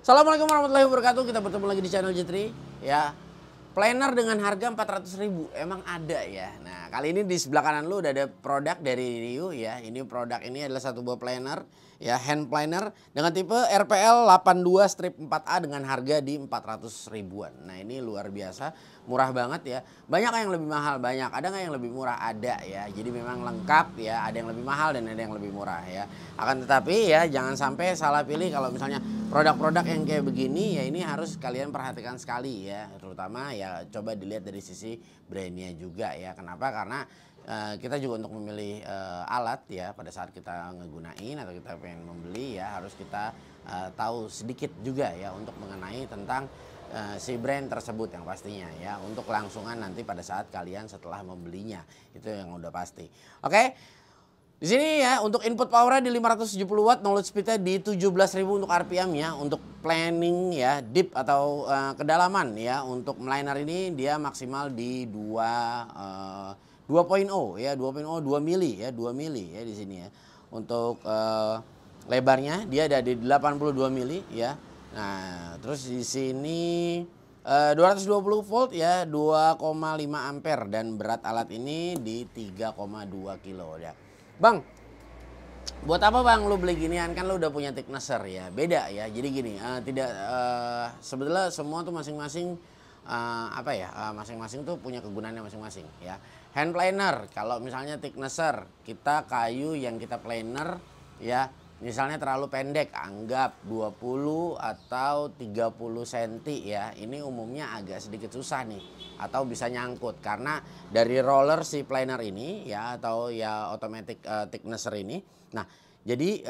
Assalamualaikum warahmatullahi wabarakatuh. Kita bertemu lagi di channel Jetri ya. Planner dengan harga 400.000 emang ada ya. Nah, kali ini di sebelah kanan lu udah ada produk dari Rio ya. Ini produk ini adalah satu buah planner ya, hand planner dengan tipe RPL 82-4A dengan harga di 400 ribuan. Nah, ini luar biasa, murah banget ya. Banyak yang lebih mahal, banyak. Ada nggak yang lebih murah? Ada ya. Jadi memang lengkap ya, ada yang lebih mahal dan ada yang lebih murah ya. Akan tetapi ya jangan sampai salah pilih kalau misalnya produk-produk yang kayak begini ya, ini harus kalian perhatikan sekali ya, terutama ya coba dilihat dari sisi brandnya juga ya. Kenapa? Karena kita juga untuk memilih alat ya, pada saat kita ngegunain atau kita pengen membeli ya harus kita tahu sedikit juga ya untuk mengenai tentang si brand tersebut yang pastinya ya, untuk kelangsungan nanti pada saat kalian setelah membelinya, itu yang udah pasti. Oke. Di sini ya untuk input powernya di 570 watt, knowledge speednya di 17.000 untuk RPM ya. Untuk planning ya, deep atau kedalaman ya. Untuk liner ini dia maksimal di 2.0 ya, 2.0 2 mili ya, 2 mili ya di sini ya. Untuk lebarnya dia ada di 82 mili ya. Nah, terus di sini 220 volt ya, 2,5 ampere dan berat alat ini di 3,2 kilo ya. Bang, buat apa bang lu beli ginian, kan lu udah punya thicknesser ya? Beda ya. Jadi gini, sebetulnya semua tuh masing-masing masing-masing tuh punya kegunaannya masing-masing ya. Hand planer, kalau misalnya thicknesser, kita kayu yang kita planer ya, misalnya terlalu pendek, anggap 20 atau 30 cm ya. Ini umumnya agak sedikit susah nih, atau bisa nyangkut karena dari roller si planer ini ya, atau ya automatic thicknesser ini. Nah, jadi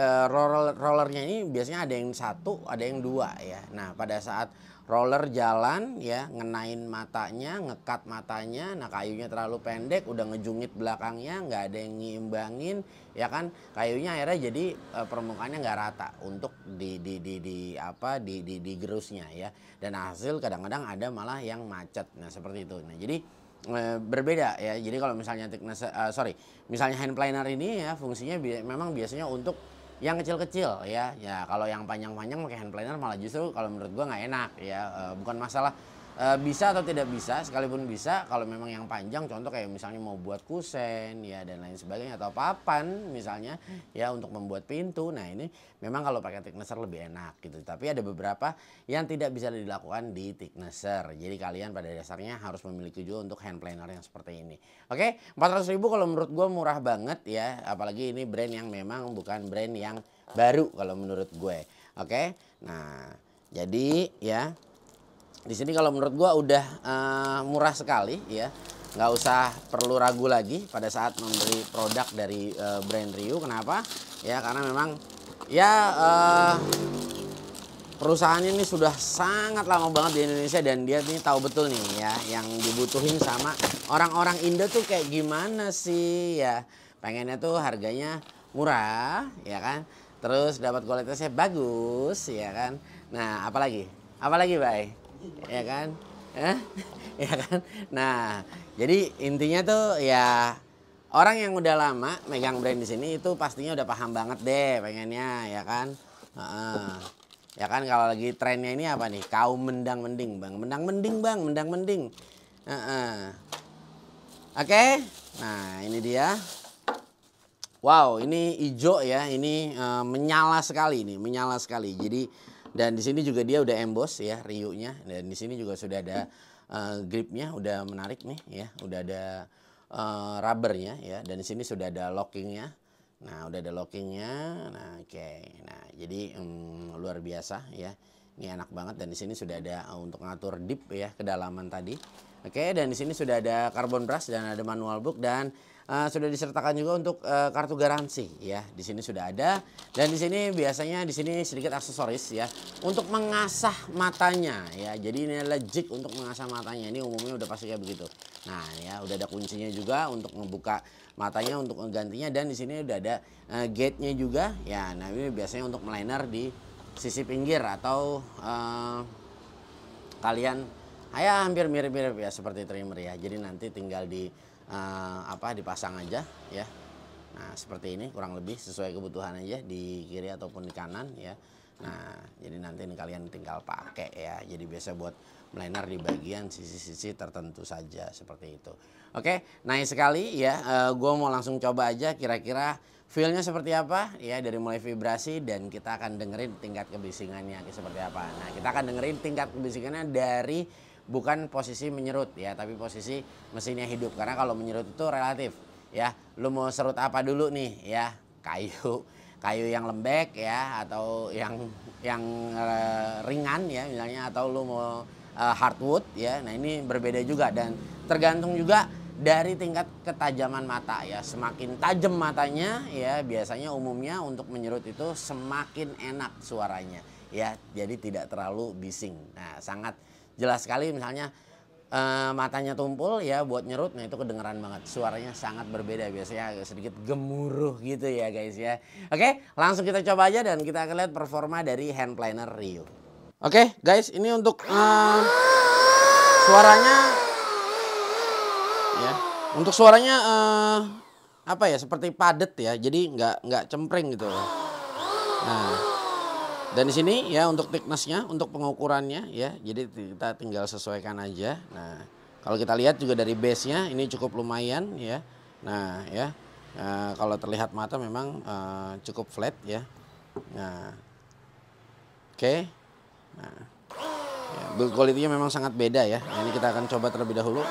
rollernya ini biasanya ada yang satu, ada yang dua ya. Nah, pada saat roller jalan ya, ngenain matanya, ngekat matanya, nah kayunya terlalu pendek, udah ngejungit belakangnya, nggak ada yang ngimbangin ya kan, kayunya akhirnya jadi permukaannya nggak rata untuk di gerusnya ya, dan hasil kadang-kadang ada malah yang macet. Nah seperti itu. Nah jadi berbeda ya. Jadi kalau misalnya misalnya hand planer ini ya, fungsinya memang biasanya untuk yang kecil-kecil ya. Ya kalau yang panjang-panjang pakai hand planer malah justru kalau menurut gua nggak enak ya. Bukan masalah bisa atau tidak bisa, sekalipun bisa kalau memang yang panjang, contoh kayak misalnya mau buat kusen ya dan lain sebagainya, atau papan misalnya ya untuk membuat pintu. Nah ini memang kalau pakai thicknesser lebih enak gitu. Tapi ada beberapa yang tidak bisa dilakukan di thicknesser. Jadi kalian pada dasarnya harus memiliki juga untuk hand planer yang seperti ini. Oke, 400.000 kalau menurut gue murah banget ya. Apalagi ini brand yang memang bukan brand yang baru kalau menurut gue. Oke, nah jadi ya di sini kalau menurut gua udah murah sekali ya, nggak usah perlu ragu lagi pada saat membeli produk dari brand Rio. Kenapa? Ya karena memang ya perusahaannya ini sudah sangat lama banget di Indonesia, dan dia nih tahu betul nih ya yang dibutuhin sama orang-orang Indo tuh kayak gimana sih ya. Pengennya tuh harganya murah ya kan, terus dapat kualitasnya bagus ya kan. Nah apalagi Bay, ya kan, ya kan. Nah jadi intinya tuh ya, orang yang udah lama megang brand di sini itu pastinya udah paham banget deh pengennya ya kan. Ya kan, kalau lagi trennya ini apa nih, kaum mendang mending bang, mendang mending bang, mendang mending. Oke, nah ini dia. Wow, ini hijau ya, ini menyala sekali nih, menyala sekali. Jadi dan di sini juga dia udah emboss ya Rio-nya, dan di sini juga sudah ada gripnya, udah menarik nih ya, udah ada rubbernya ya, dan di sini sudah ada lockingnya. Nah udah ada lockingnya. Nah oke, nah jadi luar biasa ya, ini enak banget. Dan di sini sudah ada untuk ngatur deep ya, kedalaman tadi. Oke, dan di sini sudah ada carbon brush dan ada manual book, dan sudah disertakan juga untuk kartu garansi ya. Di sini sudah ada, dan di sini biasanya di sini sedikit aksesoris ya untuk mengasah matanya ya. Jadi ini adalah jig untuk mengasah matanya. Ini umumnya udah pasti kayak begitu. Nah ya udah ada kuncinya juga untuk membuka matanya, untuk menggantinya, dan di sini udah ada gate-nya juga ya. Nah ini biasanya untuk liner di sisi pinggir, atau kalian ya hampir mirip-mirip ya seperti trimmer ya. Jadi nanti tinggal dipasang aja ya. Nah seperti ini kurang lebih sesuai kebutuhan aja, di kiri ataupun di kanan ya. Nah, jadi nanti ini kalian tinggal pakai ya. Jadi biasa buat planer di bagian sisi-sisi tertentu saja seperti itu. Oke, nice sekali ya. Gue mau langsung coba aja kira-kira feel-nya seperti apa ya, dari mulai vibrasi, dan kita akan dengerin tingkat kebisingannya seperti apa. Nah, kita akan dengerin tingkat kebisingannya dari bukan posisi menyerut ya, tapi posisi mesinnya hidup. Karena kalau menyerut itu relatif ya. Lu mau serut apa dulu nih ya? Kayu yang lembek ya, atau yang ringan ya misalnya, atau lu mau hardwood ya. Nah, ini berbeda juga, dan tergantung juga dari tingkat ketajaman mata ya. Semakin tajam matanya ya, biasanya umumnya untuk menyerut itu semakin enak suaranya ya. Jadi tidak terlalu bising. Nah, sangat jelas sekali misalnya matanya tumpul ya buat nyerut, nah itu kedengeran banget, suaranya sangat berbeda, biasanya agak sedikit gemuruh gitu ya guys ya. Oke, langsung kita coba aja dan kita akan lihat performa dari hand planer Rio. Oke guys, ini untuk suaranya ya, untuk suaranya apa ya, seperti padat ya, jadi nggak cempreng gitu. Nah, dan di sini ya untuk thickness-nya, untuk pengukurannya ya, jadi kita tinggal sesuaikan aja. Nah, kalau kita lihat juga dari base-nya ini cukup lumayan ya. Nah ya, kalau terlihat mata memang cukup flat ya. Nah, oke. Nah, ya, build quality-nya memang sangat beda ya. Nah, ini kita akan coba terlebih dahulu.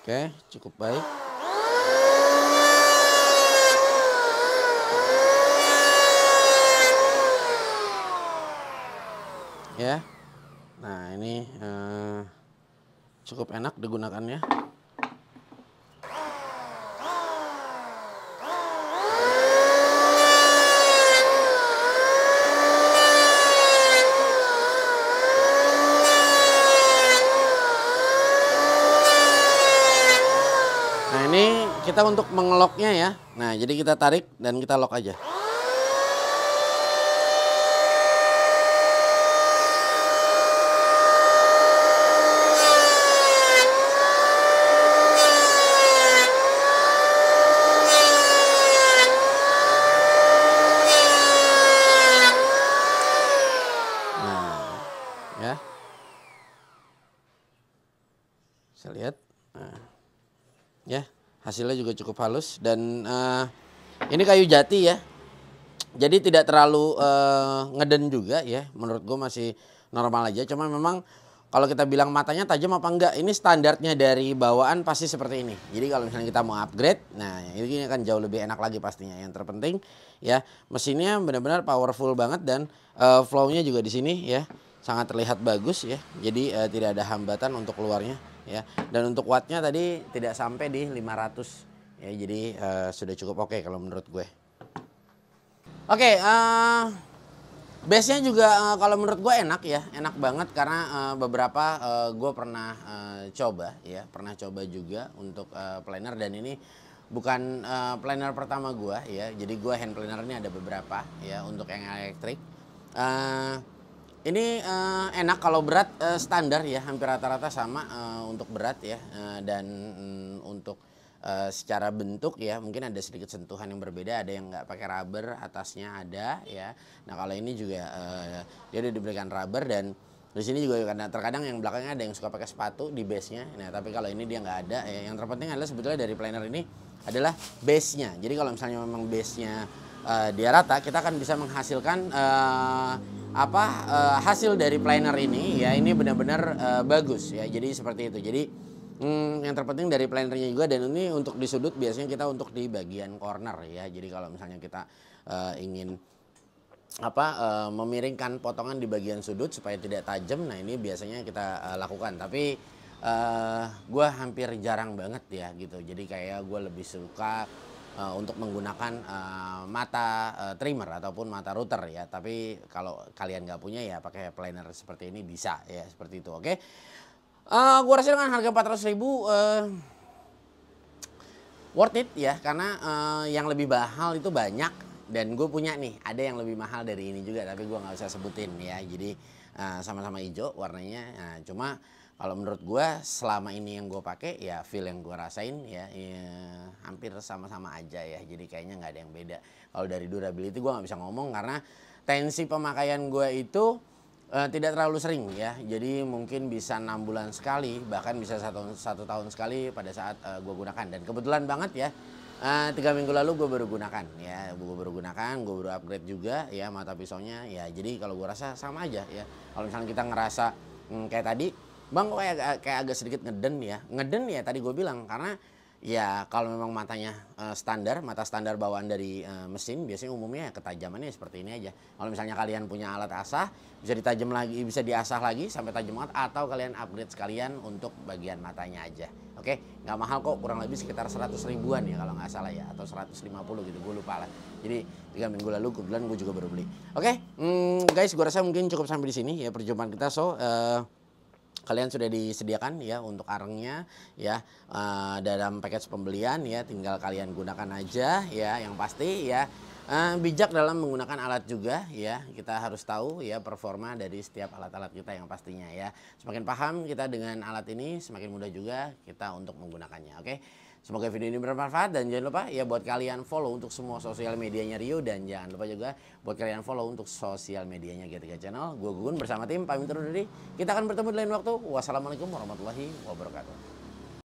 Oke, cukup baik. Ya, nah ini cukup enak digunakannya. Nah, ini kita untuk mengeloknya ya. Nah, jadi kita tarik dan kita lock aja. Nah, ya. Saya lihat. Nah. Ya, hasilnya juga cukup halus, dan ini kayu jati ya. Jadi tidak terlalu ngeden juga ya. Menurut gue masih normal aja. Cuma memang kalau kita bilang matanya tajam apa enggak, ini standarnya dari bawaan pasti seperti ini. Jadi kalau misalnya kita mau upgrade, nah ini akan jauh lebih enak lagi pastinya. Yang terpenting ya, mesinnya benar-benar powerful banget, dan flow-nya juga di sini ya sangat terlihat bagus ya. Jadi tidak ada hambatan untuk keluarnya ya. Dan untuk wattnya tadi tidak sampai di 500 ya. Jadi sudah cukup oke kalau menurut gue. Oke, base-nya juga kalau menurut gue enak ya, enak banget, karena beberapa gue pernah coba ya, pernah coba juga untuk planer, dan ini bukan planer pertama gue ya. Jadi gue hand planer ini ada beberapa ya untuk yang elektrik. Ini enak kalau berat standar ya, hampir rata-rata sama untuk berat ya, dan untuk secara bentuk ya mungkin ada sedikit sentuhan yang berbeda, ada yang nggak pakai rubber, atasnya ada ya. Nah, kalau ini juga dia udah diberikan rubber, dan di sini juga terkadang yang belakangnya ada yang suka pakai sepatu di base-nya. Nah, tapi kalau ini dia nggak ada ya. Yang terpenting adalah sebetulnya dari planer ini adalah base-nya. Jadi kalau misalnya memang base-nya dia rata, kita akan bisa menghasilkan hasil dari planer ini ya, ini benar-benar bagus ya. Jadi seperti itu. Jadi yang terpenting dari planernya juga, dan ini untuk di sudut biasanya kita untuk di bagian corner ya. Jadi kalau misalnya kita ingin memiringkan potongan di bagian sudut supaya tidak tajam, nah ini biasanya kita lakukan. Tapi gue hampir jarang banget ya gitu. Jadi kayak gue lebih suka untuk menggunakan mata trimmer ataupun mata router ya. Tapi kalau kalian nggak punya ya pakai planer seperti ini bisa ya, seperti itu. Oke. Gua rasa dengan harga 400.000 worth it ya, karena yang lebih mahal itu banyak dan gue punya nih, ada yang lebih mahal dari ini juga tapi gue nggak usah sebutin ya. Jadi sama-sama hijau warnanya. Nah, cuma kalau menurut gue selama ini yang gue pakai ya feel yang gue rasain ya, hampir sama-sama aja ya. Jadi kayaknya nggak ada yang beda. Kalau dari durability gue nggak bisa ngomong karena tensi pemakaian gue itu tidak terlalu sering ya. Jadi mungkin bisa 6 bulan sekali, bahkan bisa satu tahun sekali pada saat gue gunakan. Dan kebetulan banget ya, 3 minggu lalu gue baru gunakan ya. Gue baru upgrade juga ya mata pisaunya ya. Jadi kalau gue rasa sama aja ya. Kalau misalnya kita ngerasa kayak tadi, bang kok kayak agak sedikit ngeden ya tadi gue bilang, karena ya kalau memang matanya mata standar bawaan dari mesin biasanya umumnya ketajamannya seperti ini aja. Kalau misalnya kalian punya alat asah bisa ditajam lagi, bisa diasah lagi sampai tajam banget, atau kalian upgrade sekalian untuk bagian matanya aja. Oke, nggak mahal kok, kurang lebih sekitar 100 ribuan ya kalau nggak salah ya, atau 150 gitu, gue lupa lah. Jadi 3 minggu lalu kebetulan gue juga baru beli. Oke, guys, gue rasa mungkin cukup sampai di sini ya perjumpaan kita. Kalian sudah disediakan ya untuk arengnya ya dalam package pembelian ya, tinggal kalian gunakan aja ya. Yang pasti ya bijak dalam menggunakan alat juga ya. Kita harus tahu ya performa dari setiap alat-alat kita yang pastinya ya. Semakin paham kita dengan alat ini, semakin mudah juga kita untuk menggunakannya. Oke. Semoga video ini bermanfaat dan jangan lupa ya buat kalian follow untuk semua sosial medianya Rio, dan jangan lupa juga buat kalian follow untuk sosial medianya G3 Channel. Gue Gugun bersama tim pamit undur diri. Kita akan bertemu di lain waktu. Wassalamualaikum warahmatullahi wabarakatuh.